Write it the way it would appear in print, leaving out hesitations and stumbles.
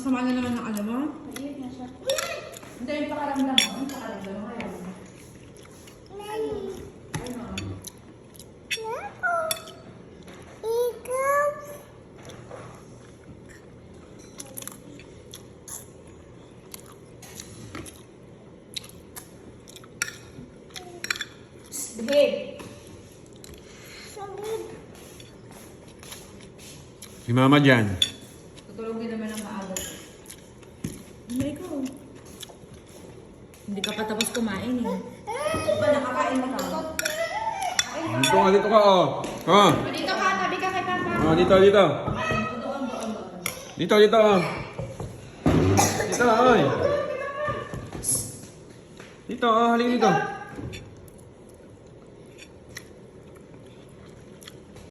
Sama na naman ng alam mo. Ayun na siya. Hindi, yung pakaramdam mo. Yung pakaramdam mo. Ayaw mo. Behave. Si Mama dyan. Tutulog din naman ang maaga. Hindi ko. Hindi ka pa tapos kumain eh. Ba nakakain na ka? Dito ka, oh. Oh. Dito ka, tabi ka kay Papa. Oh, dito. Dito, oh. Dito, oy. Dito, oh, halika dito.